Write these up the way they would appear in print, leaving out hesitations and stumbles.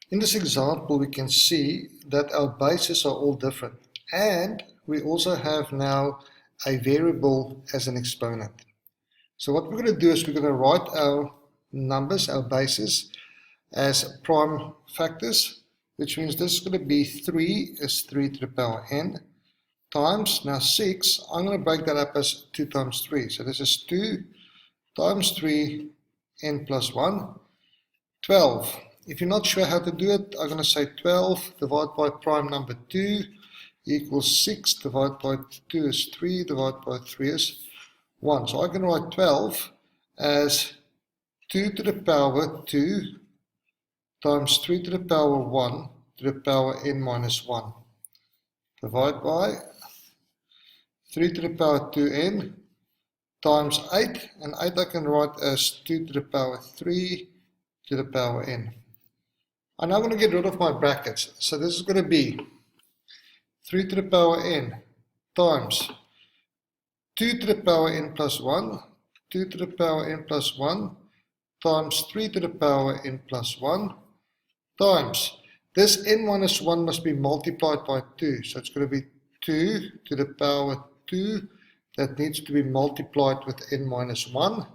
In this example, we can see that our bases are all different, and we also have now a variable as an exponent. So what we're going to do is we're going to write our numbers, our bases, as prime factors, which means this is going to be 3 is 3 to the power n times, now 6, I'm going to break that up as 2 times 3. So this is 2 times 3 n plus 1, 12. If you're not sure how to do it, I'm going to say 12 divided by prime number 2 equals 6 divided by 2 is 3 divided by 3 is 1. So I can write 12 as 2 to the power 2 times 3 to the power 1 to the power n minus 1. Divide by 3 to the power 2n times 8, and 8 I can write as 2 to the power 3 to the power n. I'm now going to get rid of my brackets. So this is going to be 3 to the power n times 2 to the power n plus 1, 2 to the power n plus 1 times 3 to the power n plus 1 times, this n minus 1 must be multiplied by 2. So it's going to be 2 to the power 2 that needs to be multiplied with n minus 1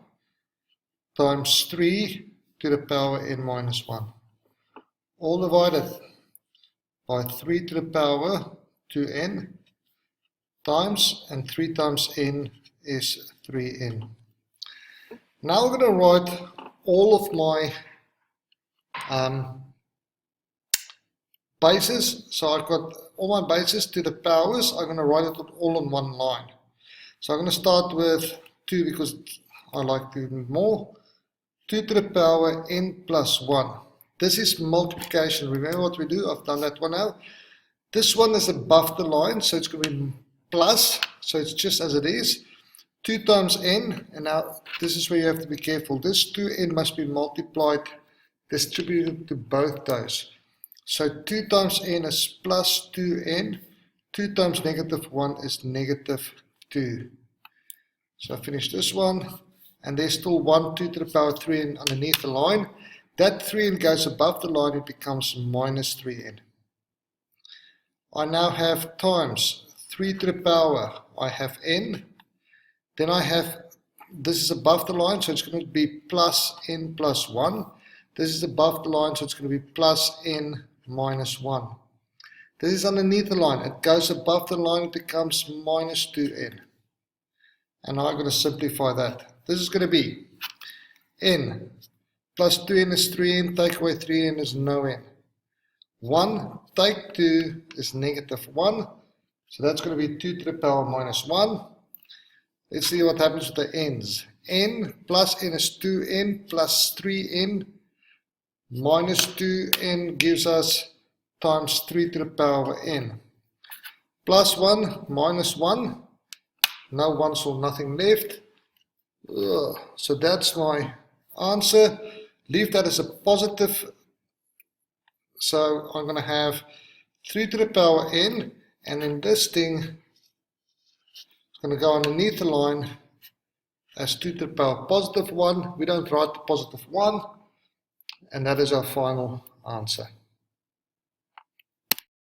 times 3 to the power n minus 1. All divided by 3 to the power 2n times, and 3 times n is 3n. Now we're going to write all of my bases. So I've got all my bases to the powers. I'm going to write it all on one line. So I'm going to start with 2 because I like to do more. 2 to the power n plus 1. This is multiplication. Remember what we do? I've done that one now. This one is above the line, so it's going to be plus. So it's just as it is. 2 times n, and now this is where you have to be careful. This 2n must be multiplied, distributed to both those. So 2 times n is plus 2n. 2 times negative 1 is negative 2. So I finish this one, and there's still 1, 2 to the power 3n underneath the line. That 3n goes above the line, it becomes minus 3n. I now have times 3 to the power, I have n. Then I have, this is above the line, so it's going to be plus n plus 1. This is above the line, so it's going to be plus n minus 1. This is underneath the line. It goes above the line, it becomes minus 2n. And now I'm going to simplify that. This is going to be n plus 2n is 3n, take away 3n is no n. 1 take 2 is negative 1. So that's going to be 2 to the power minus 1. Let's see what happens with the n's. N plus n is 2n plus 3n minus 2n gives us times 3 to the power n. Plus 1 minus 1. No 1, so nothing left. So that's my answer. Leave that as a positive. So I'm going to have 3 to the power n, and in this thing, it's going to go underneath the line as 2 to the power positive 1. We don't write the positive 1, and that is our final answer.